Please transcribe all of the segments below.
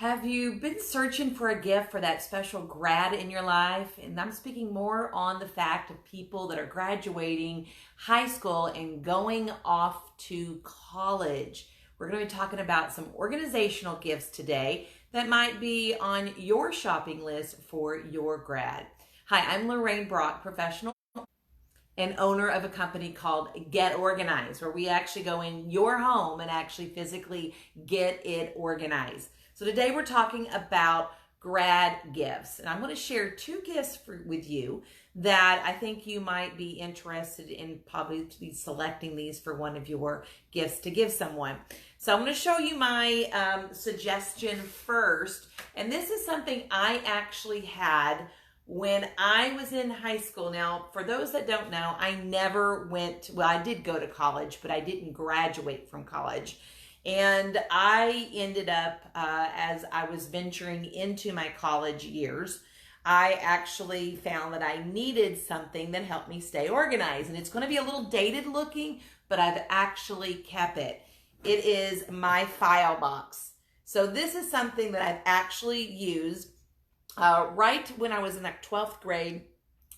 Have you been searching for a gift for that special grad in your life? And I'm speaking more on the fact of people that are graduating high school and going off to college. We're going to be talking about some organizational gifts today that might be on your shopping list for your grad. Hi, I'm Lorraine Brock, professional and owner of a company called Get Organized, where we actually go in your home and actually physically get it organized. So today we're talking about grad gifts, and I'm going to share two gifts with you that I think you might be interested in, probably selecting these for one of your gifts to give someone. So I'm going to show you my suggestion first, and this is something I actually had when I was in high school. Now, for those that don't know, I never went, well, I did go to college, but I didn't graduate from college. And I ended up, as I was venturing into my college years, I actually found that I needed something that helped me stay organized. And it's going to be a little dated looking, but I've actually kept it. It is my file box. So this is something that I've actually used right when I was in that 12th grade,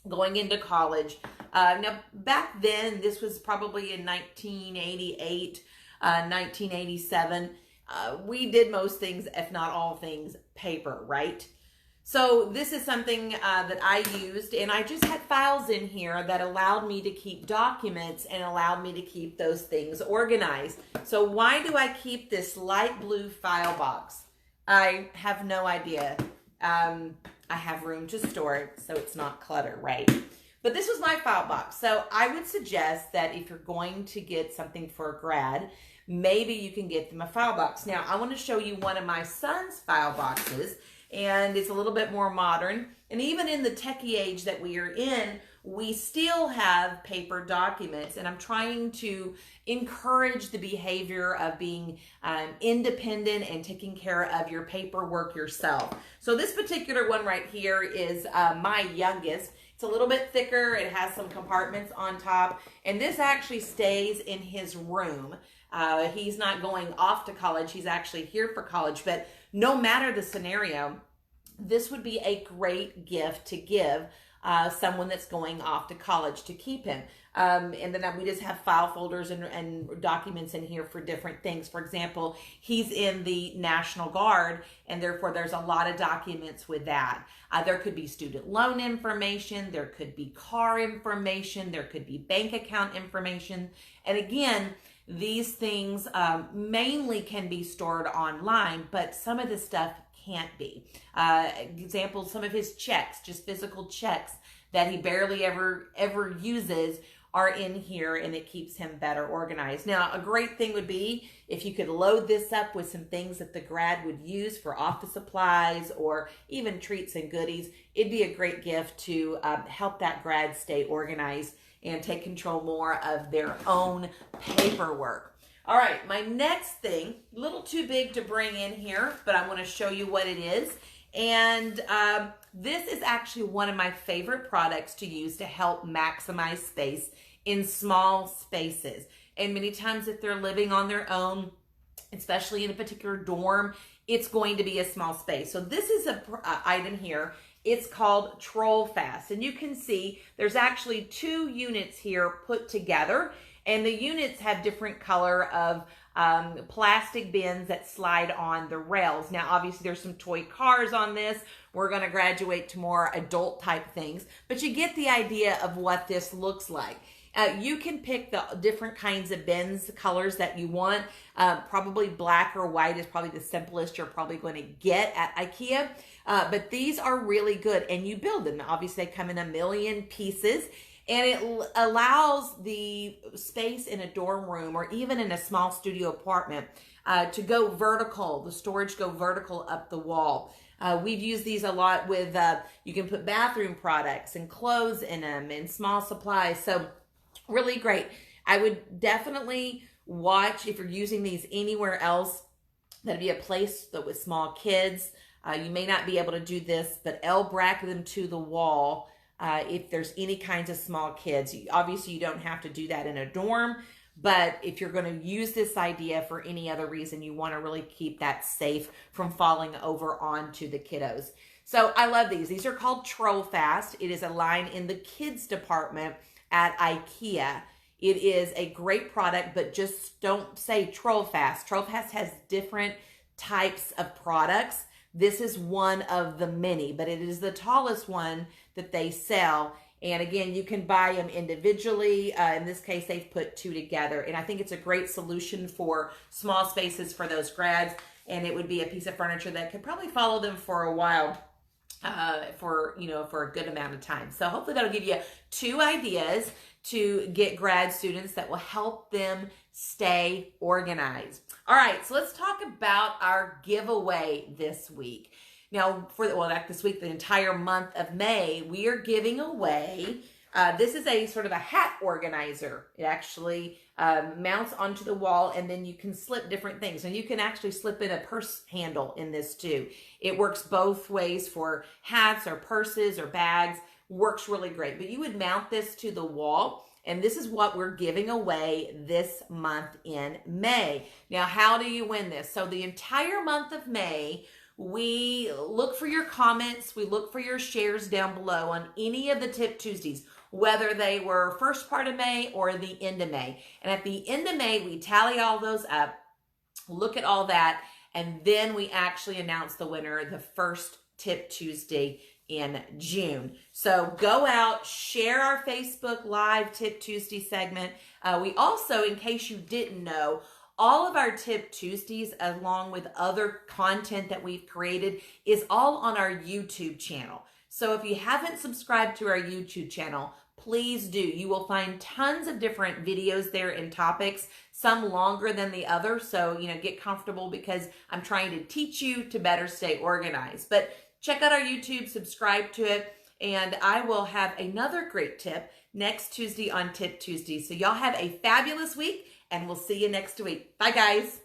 going into college. Now, back then, this was probably in 1988, 1987. We did most things, if not all things, paper, right? So this is something that I used, and I just had files in here that allowed me to keep documents and allowed me to keep those things organized. So why do I keep this light blue file box? I have no idea. I have room to store it, so it's not clutter, right? But this was my file box. So I would suggest that if you're going to get something for a grad, maybe you can get them a file box. Now, I want to show you one of my son's file boxes, and it's a little bit more modern. And even in the techie age that we are in, we still have paper documents, and I'm trying to encourage the behavior of being independent and taking care of your paperwork yourself. So this particular one right here is my youngest. It's a little bit thicker. It has some compartments on top, and this actually stays in his room. He's not going off to college. He's actually here for college, but no matter the scenario, this would be a great gift to give someone that's going off to college, to keep him. And then we just have file folders and documents in here for different things. For example, he's in the National Guard, and therefore there's a lot of documents with that. There could be student loan information, there could be car information, there could be bank account information. And again, these things mainly can be stored online, but some of this stuff can't be. Example, some of his checks, just physical checks that he barely ever uses, are in here, and it keeps him better organized. Now, a great thing would be if you could load this up with some things that the grad would use for office supplies or even treats and goodies. It'd be a great gift to help that grad stay organized and take control more of their own paperwork. All right, my next thing, a little too big to bring in here, but I'm going to show you what it is. And this is actually one of my favorite products to use to help maximize space in small spaces. And many times if they're living on their own, especially in a particular dorm, it's going to be a small space. So this is an item here. It's called TRO Fast. And you can see there's actually two units here put together. And the units have different color of plastic bins that slide on the rails. Now, obviously, there's some toy cars on this. We're going to graduate to more adult type things. But you get the idea of what this looks like. You can pick the different kinds of bins, the colors that you want. Probably black or white is probably the simplest you're probably going to get at IKEA. But these are really good, and you build them. Obviously, they come in a million pieces. And it allows the space in a dorm room or even in a small studio apartment to go vertical, the storage go vertical up the wall. We've used these a lot with, you can put bathroom products and clothes in them and small supplies. So really great. I would definitely watch if you're using these anywhere else. That'd be a place that with small kids. You may not be able to do this, but bracket them to the wall. If there's any kinds of small kids. Obviously, you don't have to do that in a dorm, But if you're going to use this idea for any other reason, you want to really keep that safe from falling over onto the kiddos. So I love these. These are called TRO Fast. It is a line in the kids department at IKEA. It is a great product, but just don't say TRO Fast. TRO Fast has different types of products. This is one of the many, but it is the tallest one that they sell. And again, you can buy them individually. In this case, they've put two together. And I think it's a great solution for small spaces for those grads. And it would be a piece of furniture that could probably follow them for a while, for a good amount of time. So hopefully that'll give you two ideas to get grad students that will help them stay organized. All right, so let's talk about our giveaway this week. Now, this week, the entire month of May, we are giving away, this is a sort of a hat organizer. It actually mounts onto the wall, and then you can slip different things. And you can actually slip in a purse handle in this too. It works both ways for hats or purses or bags. Works really great. But you would mount this to the wall, and this is what we're giving away this month in May. Now, how do you win this? So the entire month of May, we look for your comments. We look for your shares down below on any of the Tip Tuesdays, whether they were first part of May or the end of May. And at the end of May, we tally all those up, look at all that, and then we actually announce the winner the first Tip Tuesday in June. So go out, share our Facebook Live Tip Tuesday segment. We also, in case you didn't know, all of our Tip Tuesdays, along with other content that we've created, is all on our YouTube channel. So if you haven't subscribed to our YouTube channel, please do. You will find tons of different videos there and topics, some longer than the other. So, get comfortable, because I'm trying to teach you to better stay organized. But check out our YouTube, subscribe to it, and I will have another great tip next Tuesday on Tip Tuesday. So y'all have a fabulous week, and we'll see you next week. Bye, guys.